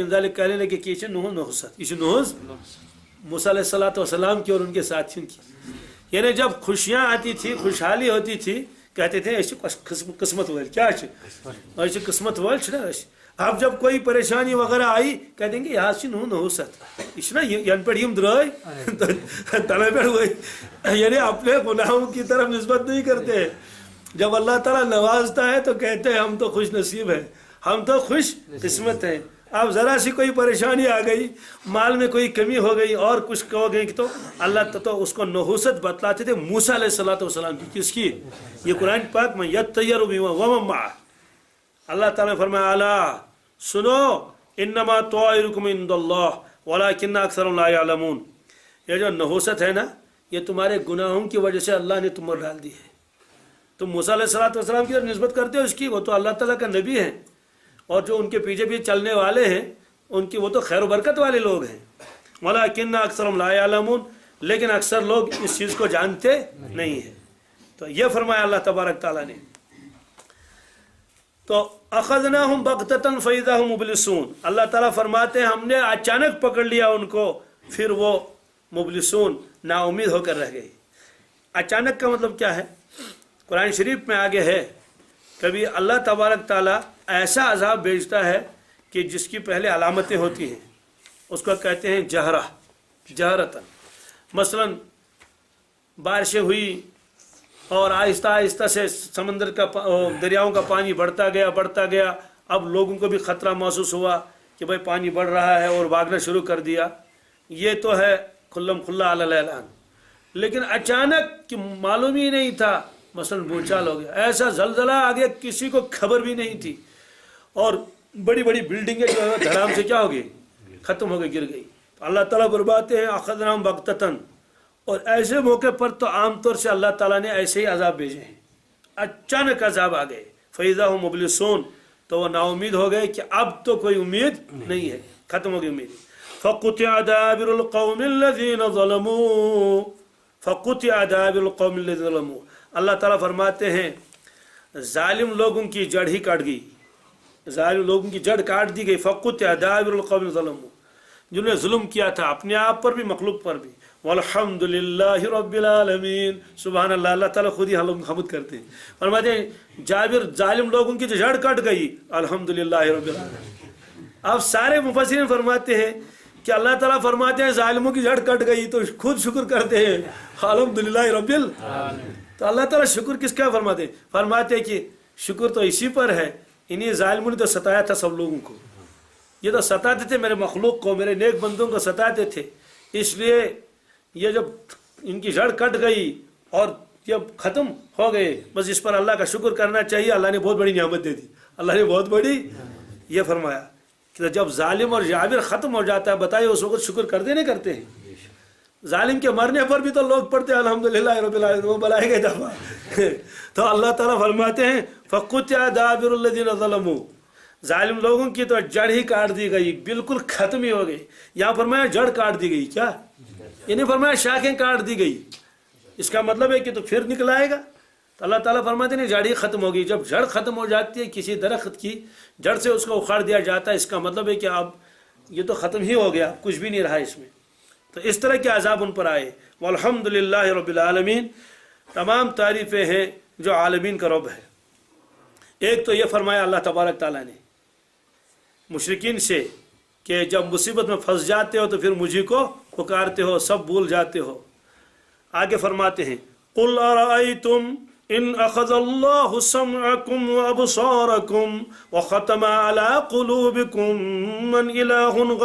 कहने लगे कि ये नूह नहुसत, ये नूह मूसा अलैहिस्सलाम की और उनके साथियों की। यानी जब खुशियाँ आती थी, खुशहाली होती थी, कहते थे ऐसी किस्मत वाल क्या ऐसी किस्मत वाल ना। अब जब कोई परेशानी वगैरह आई कह देंगे यहाँ से नूह नहुसत यन पे हम द्रोह तले पे वही, यानी अपने गुनाहों की तरफ निस्बत नहीं करते। जब अल्लाह ताला नवाजता है तो कहते हैं हम तो खुश नसीब है, हम तो खुश किस्मत हैं। अब ज़रा सी कोई परेशानी आ गई, माल में कोई कमी हो गई और कुछ हो गई तो अल्लाह तो उसको नहुसत बतलाते थे मूसा अलैहिस्सलाम की। किसकी? ये कुरान पाक में यत्तय्यरु बिमा व मा, अल्लाह ताला ने फरमाया अला सुनो इन्नमा तौइरुकुम इंदल्लाह वलाकिन्ना अक्सरुहुम ला यअलमून। ये जो नहुसत है ना, ये तुम्हारे गुनाहों की वजह से अल्लाह ने तुम पर डाल दी है। तुम मूसा अलैहिस्सलाम की निस्बत करते हो उसकी, वो तो अल्लाह ताला का नबी है और जो उनके पीछे भी चलने वाले हैं उनकी वो तो खैर बरकत वाले लोग हैं। वलाकिन्ना अक्सरुहुम ला यअलमून, लेकिन अक्सर लोग इस चीज़ को जानते नहीं हैं। तो ये फरमाया अल्लाह तबारक ताला ने। तो अखज़नाहुम बग़ततन फ़इज़ा हुम मुब्लिसून, अल्लाह ताला फरमाते हैं हमने अचानक पकड़ लिया उनको, फिर वो मुब्लिसून नाउमीद होकर रह गई। अचानक का मतलब क्या है? कुरान शरीफ में आगे है कभी अल्लाह तबारक ताला ऐसा अजाब भेजता है कि जिसकी पहले अलामतें होती हैं, उसको कहते हैं जहरतन। मसलन बारिशें हुई और आहिस्ता आहिस्ता से समंदर का दरियाओं का पानी बढ़ता गया। अब लोगों को भी ख़तरा महसूस हुआ कि भाई पानी बढ़ रहा है और भागना शुरू कर दिया। ये तो है खुल्लम खुल्ला अलल ऐलान। लेकिन अचानक कि मालूम ही नहीं था, मसलन भूचाल हो गया, ऐसा जलजला आ गया किसी को खबर भी नहीं थी और बड़ी बड़ी बिल्डिंगें जो है धड़ाम से क्या हो गई, ख़त्म हो गई, गिर गई। अल्लाह ताला फरमाते हैं अखज़नाहुम बग़ततन, और ऐसे मौके पर तो आमतौर से अल्लाह ताला ने ऐसे ही अजाब भेजे हैं। अचानक अजाब आ गए, फ़इज़ा हुम मुब्लिसून, तो वो नाउमीद हो गए कि अब तो कोई उम्मीद नहीं है, ख़त्म हो गई उम्मीद। फ़क़ुतिअ दाबिरुल क़ौमिल्लज़ीना ज़लमू, फ़क़ुतिअ दाबिरुल क़ौमिल्लज़ीना ज़लमू, अल्लाह ताला फरमाते हैं जालिम लोगों की जड़ ही काट गई, जालिम लोगों की जड़ काट दी गई। फ़क़ुतिअ दाबिरुल क़ौमिल्लज़ीना ज़लमू, जिन्होंने जुल्म किया था अपने आप पर भी मखलूक पर भी। वल्हम्दुलिल्लाहि रब्बिल आलमीन, सुभान अल्लाह, अल्लाह ताला खुद ही हम्द करते हैं। फरमाते हैं जालिम लोगों की जड़ कट गई, अल्हम्दुलिल्लाहि रब्बिल आलमीन। अब सारे मुफस्सिरीन फरमाते हैं कि अल्लाह ताला फरमाते हैं जालिमों की जड़ कट गई तो खुद शुक्र करते हैं अल्हम्दुलिल्लाहि रब्बिल आलमीन। तो अल्लाह ताला शुक्र किसका फरमाते हैं कि शुक्र तो इसी पर है, इन्हीं जालिमों ने तो सताया था सब लोगों को, ये तो सताते थे मेरे मखलूक को, मेरे नेक बंदों को सताते थे। इसलिए ये जब इनकी जड़ कट गई और जब ख़त्म हो गए, बस इस पर अल्लाह का शुक्र करना चाहिए। अल्लाह ने बहुत बड़ी नियामत दे दी, अल्लाह ने बहुत बड़ी ये फरमाया कि जब जालिम और जाबिर ख़त्म हो जाता है, बताइए उस वक्त शुक्र करते नहीं करते हैं? जालिम के मरने पर भी तो लोग पढ़ते हैं अल्हम्दुलिल्लाह रब्बिल आलमीन, वो बुलाए गए दफा। तो अल्लाह ताला फरमाते हैं फ़क़ुतिअ दाबिरुल लज़ीना ज़लमू, जालिम लोगों की तो जड़ ही काट दी गई, बिल्कुल ख़त्म ही हो गई। यहाँ फरमाया जड़ काट दी गई, क्या ये नहीं फरमाया शाखें काट दी गई। इसका मतलब है कि तो फिर निकल आएगा। तो अल्लाह ताला फरमाते हैं जड़ ही ख़त्म हो गई। जब जड़ ख़त्म हो जाती है किसी दरख्त की, जड़ से उसको उखाड़ दिया जाता है, इसका मतलब है कि अब ये तो ख़त्म ही हो गया, कुछ भी नहीं रहा इसमें। तो इस तरह के अजाब उन पर आए। वल्हम्दुलिल्लाहि रब्बिल आलमीन, तमाम तारीफ़ें हैं जो आलमीन का रब है। एक तो ये फरमाया अल्लाह तबारक ताला ने मुशरिकीन से कि जब मुसीबत में फंस जाते हो तो फिर मुझी को पुकारते हो, सब भूल जाते हो। आगे फरमाते हैं कुल अराइतुम इन अख़ज़ल्लाहु समअकुम व अबसारकुम व ख़तम अला क़ुलूबिकुम मन इलाहुन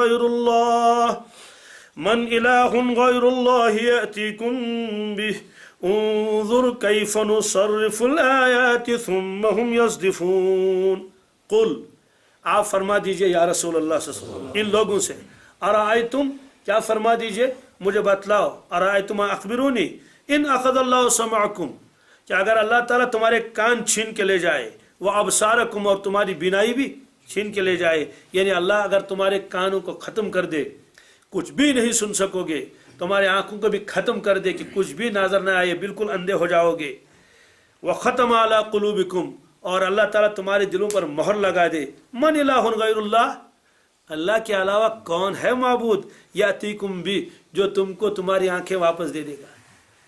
गैरुल्लाह यअतीकुम बिह उन्ज़ुर कैफ़ नुसर्रिफ़ुल आयाति सुम्मा हुम यज़दिफ़ून। कुल, आप फरमा दीजिए या रसूल अल्लाह सल्लल्लाहु अलैहि वसल्लम इन लोगों से, अराइतुम, क्या फरमा दीजिए, मुझे बतलाओ, अराइतुम अख़बिरूनी इन अख़ज़ल्लाहु समअकुम, कि अगर अल्लाह ताला तुम्हारे कान छीन के ले जाए, वह अबसारकुम, और तुम्हारी बिनाई भी छीन के ले जाए, यानी अल्लाह अगर तुम्हारे कानों को ख़त्म कर दे, कुछ भी नहीं सुन सकोगे, तुम्हारे आँखों को भी ख़त्म कर दे कि कुछ भी नज़र न आए, बिल्कुल अंधे हो जाओगे। व ख़तम अला क़ुलूबिकुम, और अल्लाह ताला तुम्हारे दिलों पर मोहर लगा दे। मन इलाहुन गैरुल्लाह, اللہ کے علاوہ کون ہے معبود یاتیکم بھی جو تم کو تمہاری آنکھیں واپس دے دے گا،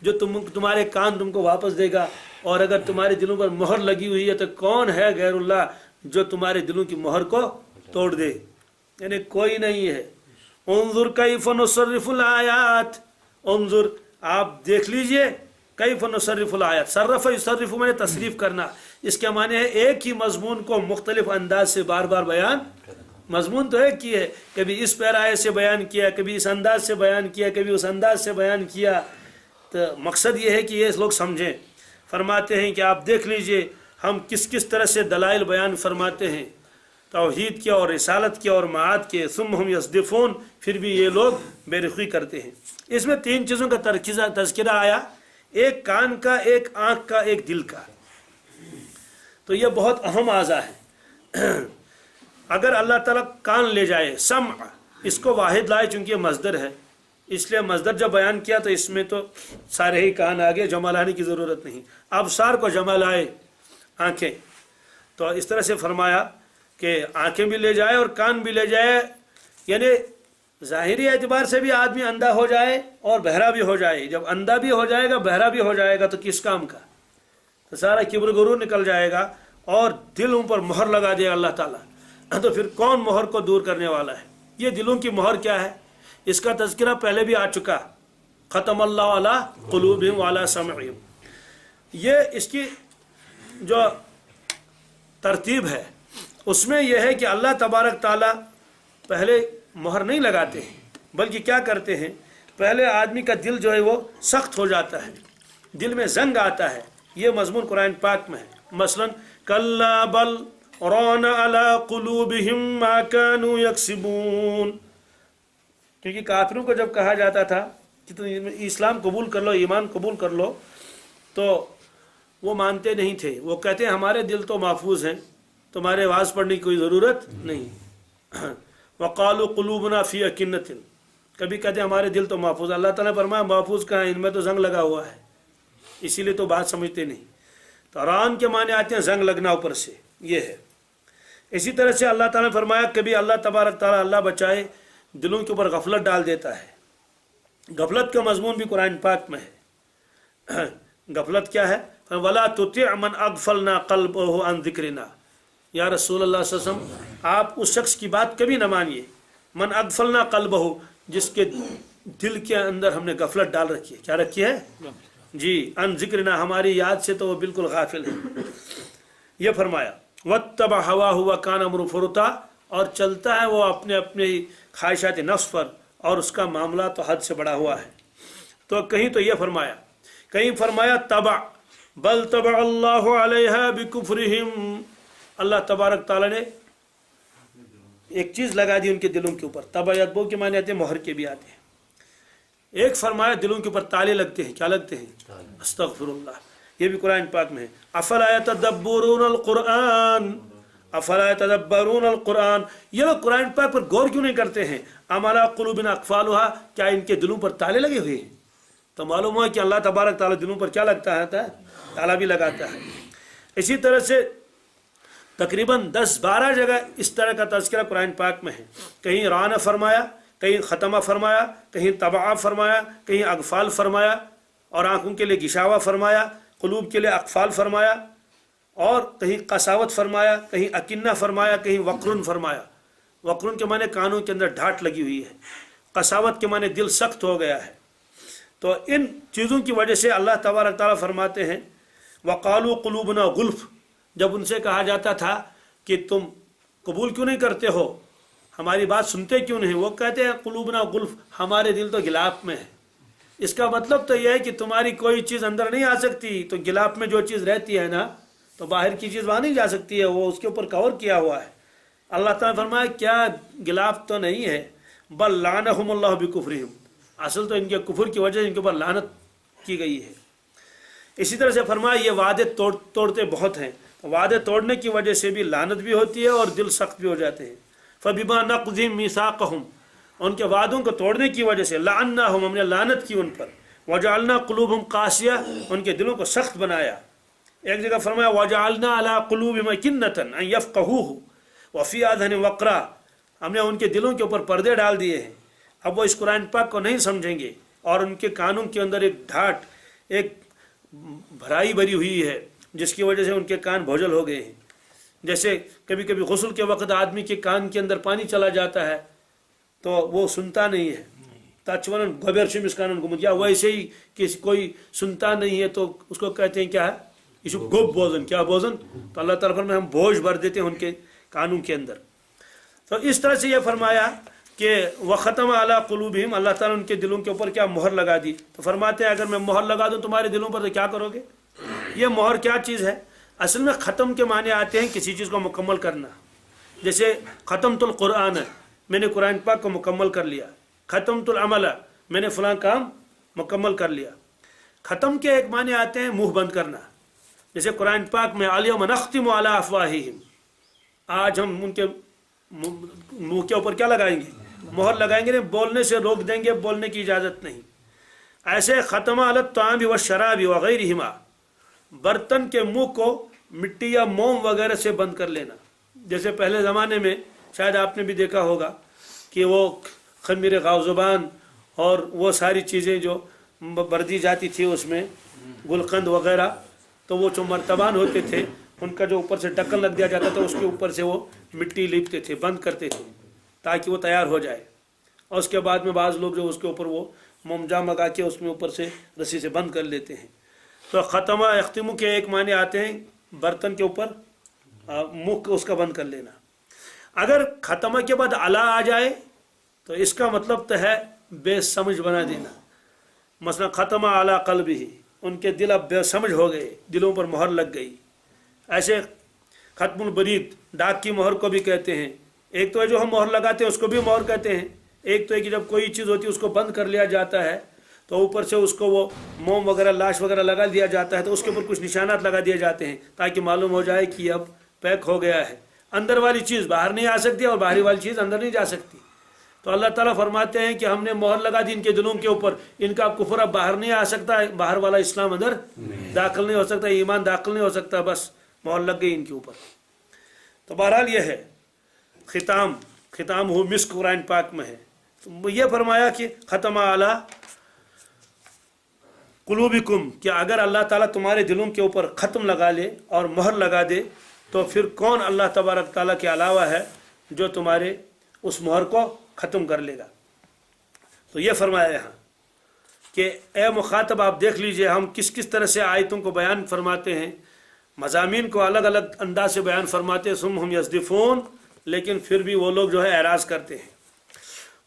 جو تمہارے کان تم کو واپس دے گا، اور اگر تمہارے دلوں پر مہر لگی ہوئی ہے تو کون ہے غیر اللہ جو تمہارے دلوں کی مہر کو توڑ دے؟ یعنی کوئی نہیں ہے۔ انظر کیف نصرف الآیات، انظر آپ دیکھ لیجئے، کیف نصرف الآیات، صرف یصرف میں نے تصریف کرنا، اس کے معنی ہے ایک ہی مضمون کو مختلف انداز سے بار بار بیان، مضمون تو ایک ہی ہے، کبھی اس پیرائے سے بیان کیا، کبھی اس انداز سے بیان کیا، کبھی اس انداز سے بیان کیا، تو مقصد یہ ہے کہ یہ لوگ سمجھیں۔ فرماتے ہیں کہ آپ دیکھ لیجئے ہم کس کس طرح سے دلائل بیان فرماتے ہیں توحید کے اور رسالت کے اور معاد کے، ثم ہم یصدفون، پھر بھی یہ لوگ بے رخی کرتے ہیں۔ اس میں تین چیزوں کا تذکرہ آیا، ایک کان کا، ایک آنکھ کا، ایک دل کا۔ تو یہ بہت اہم اعضاء ہے۔ اگر اللہ تعالیٰ کان لے جائے، سمع، اس کو واحد لائے چونکہ یہ مصدر ہے، اس لیے مصدر جب بیان کیا تو اس میں تو سارے ہی کان آگے، جمع لانے کی ضرورت نہیں، ابصار کو جمع لائے، آنکھیں، تو اس طرح سے فرمایا کہ آنکھیں بھی لے جائے اور کان بھی لے جائے، یعنی ظاہری اعتبار سے بھی آدمی اندھا ہو جائے اور بہرا بھی ہو جائے۔ جب اندھا بھی ہو جائے گا، بہرا بھی ہو جائے گا تو کس کام کا؟ تو سارا کبر غرور نکل جائے گا اور دلوں پر مہر لگا دے اللہ تعالیٰ، تو پھر کون مہر کو دور کرنے والا ہے؟ یہ دلوں کی مہر کیا ہے؟ اس کا تذکرہ پہلے بھی آ چکا، ختم اللہ علی قلوبہم وعلی سمعہم۔ یہ اس کی جو ترتیب ہے اس میں یہ ہے کہ اللہ تبارک تعالیٰ پہلے مہر نہیں لگاتے ہیں، بلکہ کیا کرتے ہیں، پہلے آدمی کا دل جو ہے وہ سخت ہو جاتا ہے، دل میں زنگ آتا ہے۔ یہ مضمون قرآن پاک میں ہے، مثلا کلا بل ران علی قلوبہم ما کانوا یکسبون، کیونکہ کافروں کو جب کہا جاتا تھا کہ تم اسلام قبول کر لو، ایمان قبول کر لو، تو وہ مانتے نہیں تھے، وہ کہتے ہیں ہمارے دل تو محفوظ ہیں، تمہارے آواز پڑھنے کی کوئی ضرورت نہیں۔ وقالوا قلوبنا فی اکنۃ، کبھی کہتے ہیں ہمارے دل تو محفوظ، اللہ تعالیٰ نے فرمایا محفوظ کہاں ہے، ان میں تو زنگ لگا ہوا ہے، اسی لیے تو بات سمجھتے نہیں۔ تو ران کے معنی آتے ہیں زنگ لگنا اوپر سے، یہ ہے۔ اسی طرح سے اللہ تعالیٰ نے فرمایا کبھی اللہ تبارک تعالیٰ، اللہ بچائے، دلوں کے اوپر غفلت ڈال دیتا ہے۔ غفلت کا مضمون بھی قرآن پاک میں ہے۔ غفلت کیا ہے؟ وَلَا تُطِعْ مَنْ أَغْفَلْنَا قَلْبَهُ عَنْ ذِكْرِنَا، یا رسول اللہ صلی اللہ علیہ وسلم آپ اس شخص کی بات کبھی نہ مانیے، من اغفلنا قلبہ، جس کے دل کے اندر ہم نے غفلت ڈال رکھی ہے۔ کیا رکھی ہے؟ جی، ان ذکرنا، ہماری یاد سے تو وہ بالکل غافل ہے۔ یہ فرمایا واتبع ہواہ وکان امرہ فرطا، اور چلتا ہے وہ اپنے اپنے خواہشات نفس پر، اور اس کا معاملہ تو حد سے بڑا ہوا ہے۔ تو کہیں تو یہ فرمایا، کہیں فرمایا تبع، بل طبع اللہ علیہا بکفرہم، اللہ تبارک تعالیٰ نے ایک چیز لگا دی ان کے دلوں کے اوپر۔ طبع یتبع کے معنی آتے ہیں، مہر کے بھی آتے ہیں۔ ایک فرمایا دلوں کے اوپر تالے لگتے ہیں، کیا لگتے ہیں؟ استغفر اللہ، یہ بھی قرآن پاک میں ہے۔ افلا یتدبرون القرآن، افلا یتدبرون القرآن، یہ لوگ قرآن پاک پر غور کیوں نہیں کرتے ہیں؟ ام علی قلوب اقفالها، کیا ان کے دلوں پر تالے لگے ہوئے ہیں؟ تو معلوم ہوا کہ اللہ تبارک تعالیٰ دلوں پر کیا لگتا ہے؟ تالا بھی لگاتا ہے۔ اسی طرح سے تقریباً 10-12 جگہ اس طرح کا تذکرہ قرآن پاک میں ہے، کہیں ران فرمایا، کہیں ختمہ فرمایا، کہیں تبع فرمایا، کہیں اغفال فرمایا، اور آنکھوں کے لیے گشاوہ فرمایا، قلوب کے لیے اقفال فرمایا، اور کہیں قساوت فرمایا، کہیں اکنہ فرمایا، کہیں وقرن فرمایا۔ وقرن کے معنی کانوں کے اندر ڈھاٹ لگی ہوئی ہے، قساوت کے معنی دل سخت ہو گیا ہے۔ تو ان چیزوں کی وجہ سے اللہ تبارک تعالیٰ فرماتے ہیں وقالوا قلوبنا غلف، جب ان سے کہا جاتا تھا کہ تم قبول کیوں نہیں کرتے ہو، ہماری بات سنتے کیوں نہیں، وہ کہتے ہیں قلوبنا غلف، ہمارے دل تو غلاف میں ہے۔ اس کا مطلب تو یہ ہے کہ تمہاری کوئی چیز اندر نہیں آ سکتی، تو غلاف میں جو چیز رہتی ہے نا، تو باہر کی چیز وہاں نہیں جا سکتی ہے، وہ اس کے اوپر کور کیا ہوا ہے۔ اللہ تعالیٰ نے فرمایا کیا غلاف تو نہیں ہے، بل لعنہم اللہ بکفرہم، اصل تو ان کے کفر کی وجہ سے ان کے اوپر لعنت کی گئی ہے۔ اسی طرح سے فرمایا یہ وعدے توڑتے بہت ہیں، وعدے توڑنے کی وجہ سے بھی لعنت بھی ہوتی ہے اور دل سخت بھی ہو جاتے ہیں۔ فبما نقضهم میثاقهم، ان کے وعدوں کو توڑنے کی وجہ سے لعناہم، ہم نے لعنت کی ان پر، وجعلنا قلوبهم قاسیہ، ان کے دلوں کو سخت بنایا۔ ایک جگہ فرمایا وجعلنا علی قلوبهم اکنۃ ان یفقهوه وفی آذانہم وقرا، हमने उनके दिलों के ऊपर पर्दे डाल दिए हैं। अब वो इस कुरान पाक को नहीं समझेंगे और उनके कानों के अंदर एक ढाट, एक भराई भरी हुई है जिसकी वजह से उनके कान भोजल हो गए हैं। जैसे कभी कभी गुस्ल के वक्त आदमी के कान के अंदर पानी चला जाता है तो वो सुनता नहीं है, ताचवन गबेर कानून को, या वैसे ही कि कोई सुनता नहीं है तो उसको कहते हैं क्या है, इसको गोब भोजन, क्या भोजन। तो अल्लाह ताला में हम बोझ भर देते हैं उनके कानून के अंदर। तो इस तरह से ये फरमाया कि वख़तम अला क़ुलूबिहिम, अल्लाह ताला उनके दिलों के ऊपर क्या मोहर लगा दी। तो फरमाते हैं अगर मैं मोहर लगा दूं तुम्हारे दिलों पर तो क्या करोगे। ये मोहर क्या चीज़ है? असल में ख़त्म के माने आते हैं किसी चीज़ को मुकम्मल करना। जैसे ख़त्मतुल क़ुरआन, मैंने कुरान पाक को मुकम्मल कर लिया। ख़त्मतुल अमल, मैंने फ़लाँ काम मुकम्मल कर लिया। ख़त्म के एक माने आते हैं मुँह बंद करना। जैसे कुरान पाक में अल-यौम नख्तिमु अला अफ़वाहिहिम, आज हम उनके मुँह के ऊपर क्या लगाएंगे, मोहर लगाएंगे, बोलने से रोक देंगे, बोलने की इजाज़त नहीं। ऐसे ख़त्म अला ताम व शराब व गैरिहिमा, बर्तन के मुंह को मिट्टी या मोम वगैरह से बंद कर लेना। जैसे पहले ज़माने में शायद आपने भी देखा होगा कि वो खमीर गाज़ुबान और वो सारी चीज़ें जो बरदी जाती थी उसमें गुलकंद वगैरह, तो वो जो मर्तबान होते थे उनका जो ऊपर से ढक्कन लग दिया जाता था, उसके ऊपर से वो मिट्टी लीपते थे, बंद करते थे ताकि वो तैयार हो जाए। और उसके बाद में बाज़ लोग जो उसके ऊपर वो मोमजाम लगा के उसमें ऊपर से रस्सी से बंद कर लेते हैं। तो ख़त्मा अख्तिमु के एक माने आते हैं बर्तन के ऊपर मुँह को उसका बंद कर लेना। अगर ख़त्मा के बाद अला आ जाए तो इसका मतलब तो है बेसमझ बना देना। मसलन ख़त्मा अला क़ल्बिही, उनके दिल अब बेसमझ हो गए, दिलों पर मोहर लग गई। ऐसे ख़त्मुल बरीद, डाक की मोहर को भी कहते हैं। एक तो है जो हम मोहर लगाते हैं उसको भी मोहर कहते हैं। एक तो है कि जब कोई चीज़ होती है उसको बंद कर लिया जाता है तो ऊपर से उसको वो मोम वगैरह लाश वगैरह लगा दिया जाता है, तो उसके ऊपर कुछ निशानात लगा दिए जाते हैं ताकि मालूम हो जाए कि अब पैक हो गया है। अंदर वाली चीज़ बाहर नहीं आ सकती और बाहरी वाली चीज़ अंदर नहीं जा सकती। तो अल्लाह ताला फरमाते हैं कि हमने मोहर लगा दी इनके दिलों के ऊपर, इनका कुफर अब बाहर नहीं आ सकता, बाहर वाला इस्लाम अंदर दाखिल नहीं हो सकता, ईमान दाखिल नहीं हो सकता, बस मोहर लग गई इनके ऊपर। तो बहरहाल ये है खिताम हो मिस्क कुरान पाक में है। तो ये फरमाया कि ख़त्मा अला कुलूबिकुम, कि अगर अल्लाह ताला तुम्हारे दिलों के ऊपर ख़त्म लगा ले और मोहर लगा दे तो फिर कौन अल्लाह तबारक ताला के अलावा है जो तुम्हारे उस मोहर को ख़त्म कर लेगा। तो ये फरमाया यहाँ कि ए मुखातब आप देख लीजिए हम किस किस तरह से आयतों को बयान फरमाते हैं, मज़ामीन को अलग अलग अंदाज से बयान फरमाते हैं। सुम हम यज़दिफ़ून, लेकिन फिर भी वो लोग जो है एराज़ करते हैं।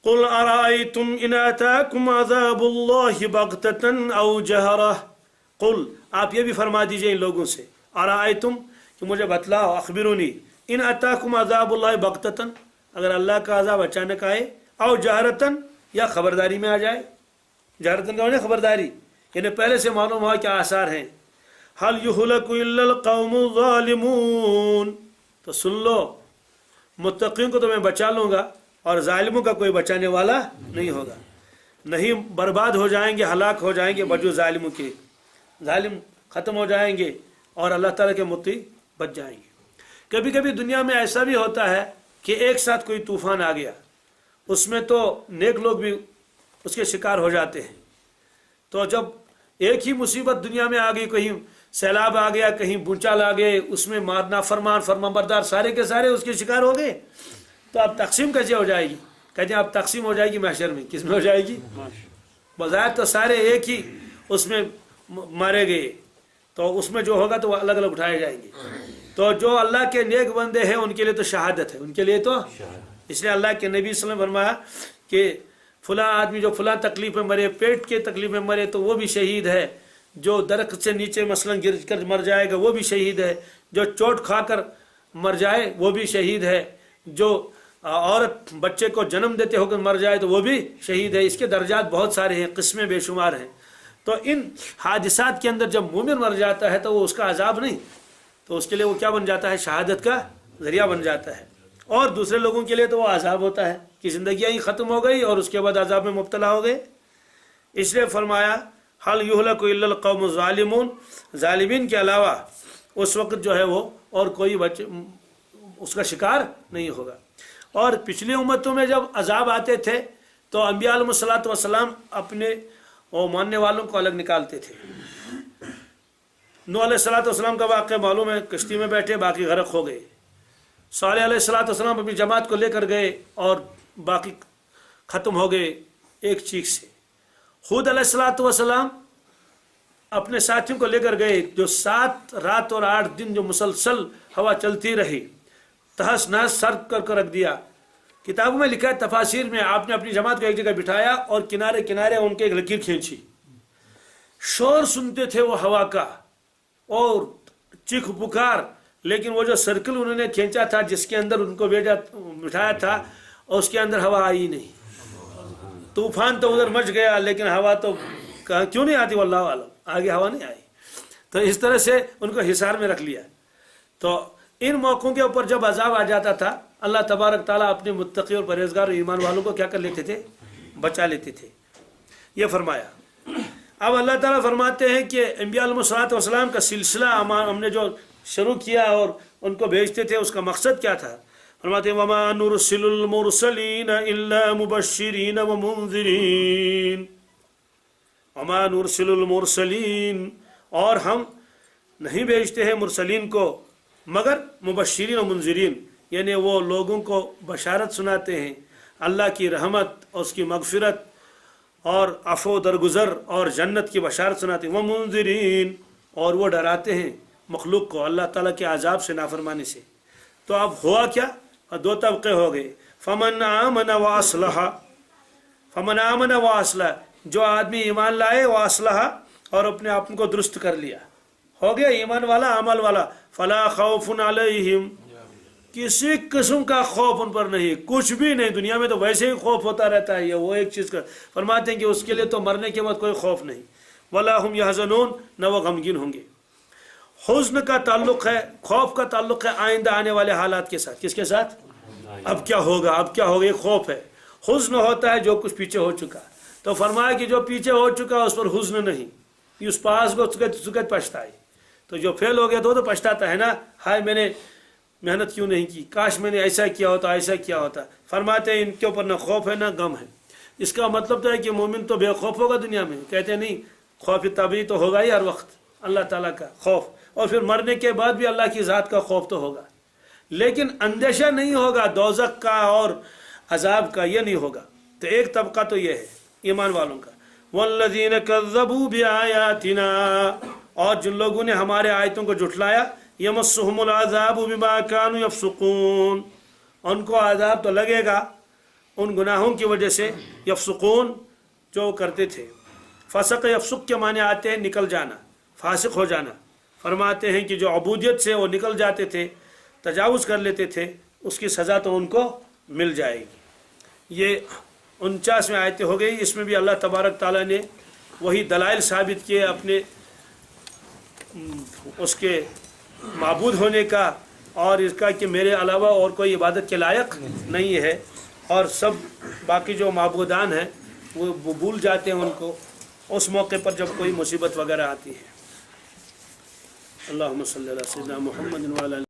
कुल अरायतुम इन अताकुम अज़ाबुल्लाहि बग़ततन औ जहरा, कुल आप ये भी फरमा दीजिए इन लोगों से, अरायतुम कि मुझे बतलाओ, अखबिरुनी इन अताकुम अज़ाबुल्लाहि बग़ततन, अगर अल्लाह का अज़ाब अचानक आए, औ जहरतन या खबरदारी में आ जाए। जहरतन का मतलब खबरदारी, यानी पहले से मालूम हुआ क्या आसार हैं। हल युहलकु इल्लल क़ौमु ज़ालिमून, तो सुन लो मुत्तक़ीन को तो मैं बचा लूँगा और ज़ालिमों का कोई बचाने वाला नहीं होगा। नहीं बर्बाद हो जाएंगे, हलाक हो जाएंगे बजू ज़ालिमों के, ज़ालिम ख़त्म हो जाएंगे और अल्लाह ताला के मुत्ती बच जाएंगे। कभी कभी दुनिया में ऐसा भी होता है कि एक साथ कोई तूफ़ान आ गया, उसमें तो नेक लोग भी उसके शिकार हो जाते हैं। तो जब एक ही मुसीबत दुनिया में आ गई, कहीं सैलाब आ गया, कहीं भूचाल आ गए, उसमें मारना फरमाबरदार सारे के सारे उसके शिकार हो गए, तो अब तकसीम कैसे हो जाएगी? कहते हैं अब तकसीम हो जाएगी महशर में। किस में हो जाएगी? बज़ाहिर तो सारे एक ही उसमें मारे गए, तो उसमें जो होगा तो वो अलग अलग उठाए जाएंगे। तो जो अल्लाह के नेक बंदे हैं उनके लिए तो शहादत है, उनके लिए तो, इसलिए अल्लाह के नबी सल्लल्लाहु अलैहि वसल्लम फरमाया कि फलां आदमी जो फलां तकलीफ में मरे, पेट के तकलीफ में मरे, तो वो भी शहीद है। जो दरख्त से नीचे मसलन गिर कर मर जाएगा वो भी शहीद है। जो चोट खाकर मर जाए वो भी शहीद है। जो औरत बच्चे को जन्म देते होकर मर जाए तो वो भी शहीद है। इसके दर्जात बहुत सारे हैं, किस्में बेशुमार हैं। तो इन हादिसात के अंदर जब मोमिन मर जाता है तो वो उसका अजाब नहीं, तो उसके लिए वो क्या बन जाता है? शहादत का जरिया बन जाता है। और दूसरे लोगों के लिए तो वो अजाब होता है कि ज़िंदगियाँ ही ख़त्म हो गई और उसके बाद अजाब में मुब्तला हो गए। इसलिए फरमाया हल युहलकु इल्लल क़ौमु ज़ालिमून, ज़ालिमीन के अलावा उस वक्त जो है वो और कोई बच्चे उसका शिकार नहीं होगा। اور پچھلی امتوں میں جب عذاب آتے تھے تو انبیاء علیہ الصلوۃ والسلام اپنے وہ ماننے والوں کو الگ نکالتے تھے. نوح علیہ الصلوۃ والسلام کا واقعہ معلوم ہے, کشتی میں بیٹھے باقی غرق ہو گئے. صالح علیہ الصلوۃ والسلام اپنی جماعت کو لے کر گئے اور باقی ختم ہو گئے ایک چیخ سے. ہود علیہ الصلوۃ والسلام اپنے ساتھیوں کو لے کر گئے, جو 7 رات اور 8 دن جو مسلسل ہوا چلتی رہی, تہس نہس سر کر رکھ دیا. کتابوں میں لکھا ہے, تفاسیر میں, آپ نے اپنی جماعت کو ایک جگہ بٹھایا اور کنارے کنارے ان کے ایک لکیر کھینچی. شور سنتے تھے وہ ہوا کا اور چیخ پکار, لیکن وہ جو سرکل انہوں نے کھینچا تھا جس کے اندر ان کو بٹھایا تھا, اور اس کے اندر ہوا آئی نہیں. طوفان تو ادھر مچ گیا لیکن ہوا تو کیوں نہیں آتی, واللہ عالم, آگے ہوا نہیں آئی. تو اس طرح سے ان کو حصار میں رکھ لیا. تو ان موقعوں کے اوپر جب عذاب آ جاتا تھا, اللہ تبارک تعالیٰ اپنے متقی اور پرہیزگار اور ایمان والوں کو کیا کر لیتے تھے, بچا لیتے تھے. یہ فرمایا. اب اللہ تعالیٰ فرماتے ہیں کہ انبیاء علیہ الصلوۃ والسلام کا سلسلہ ہم نے جو شروع کیا اور ان کو بھیجتے تھے, اس کا مقصد کیا تھا. فرماتے ہیں وَمَا نُرْسِلُ الْمُرْسَلِينَ إِلَّا مُبَشِّرِينَ وَمُنذِرِينَ. وَمَا نُرْسِلُ الْمُرْسَلِينَ, اور ہم نہیں بھیجتے ہیں مرسلین کو مگر مبشرین و منذرین, یعنی وہ لوگوں کو بشارت سناتے ہیں اللہ کی رحمت اور اس کی مغفرت اور عفو درگزر اور جنت کی بشارت سناتے ہیں. ومنذرین, اور وہ ڈراتے ہیں مخلوق کو اللہ تعالیٰ کے عذاب سے, نافرمانی سے. تو اب ہوا کیا, 2 طبقے ہو گئے. فمن آمن واصلح, فمن آمن واصلح, جو آدمی ایمان لائے, واصلح, اور اپنے آپ کو درست کر لیا, ہو گیا ایمان والا عمل والا. فلا خوف علیہم, کسی قسم کا خوف ان پر نہیں, کچھ بھی نہیں. دنیا میں تو ویسے ہی خوف ہوتا رہتا ہے, یہ وہ ایک چیز کا فرماتے ہیں کہ اس کے لیے تو مرنے کے بعد کوئی خوف نہیں. ولا هم یحزنون, نہ وہ غمگین ہوں گے. حزن کا تعلق ہے, خوف کا تعلق ہے آئندہ آنے والے حالات کے ساتھ. کس کے ساتھ؟ اب کیا ہوگا, اب کیا ہوگا, یہ خوف ہے. حزن ہوتا ہے جو کچھ پیچھے ہو چکا. تو فرمایا کہ جو پیچھے ہو چکا اس پر حزن نہیں, اس پاس کو چکت پچھتائی. تو جو فیل ہو گیا تو پچھتاتا ہے نا, ہائے میں نے محنت کیوں نہیں کی, کاش میں نے ایسا کیا ہوتا, ایسا کیا ہوتا. فرماتے ہیں ان کے اوپر نہ خوف ہے نہ غم ہے. اس کا مطلب تو ہے کہ مومن تو بے خوف ہوگا دنیا میں. کہتے نہیں, خوف طبعی تو ہوگا ہی ہر وقت, اللہ تعالیٰ کا خوف, اور پھر مرنے کے بعد بھی اللہ کی ذات کا خوف تو ہوگا, لیکن اندیشہ نہیں ہوگا دوزخ کا اور عذاب کا, یہ نہیں ہوگا. تو ایک طبقہ تو یہ ہے ایمان والوں کا. والذین کذبوا بآیاتنا, اور جن لوگوں نے ہمارے آیتوں کو جھٹلایا, یمسہم العذاب بما کانوا یفسقون, ان کو عذاب تو لگے گا ان گناہوں کی وجہ سے, یفسقون, جو کرتے تھے. فسق یفسق کے معنی آتے ہیں نکل جانا, فاسق ہو جانا. فرماتے ہیں کہ جو عبودیت سے وہ نکل جاتے تھے, تجاوز کر لیتے تھے, اس کی سزا تو ان کو مل جائے گی. یہ 49 میں آیتیں ہو گئی. اس میں بھی اللہ تبارک تعالیٰ نے وہی دلائل ثابت کیے اپنے اس کے معبود ہونے کا, اور اس کا کہ میرے علاوہ اور کوئی عبادت کے لائق نہیں ہے, اور سب باقی جو معبودان ہیں وہ بھول جاتے ہیں ان کو اس موقع پر جب کوئی مصیبت وغیرہ آتی ہے. اللہم صلی اللہ علیہ وسلم محمد وعلی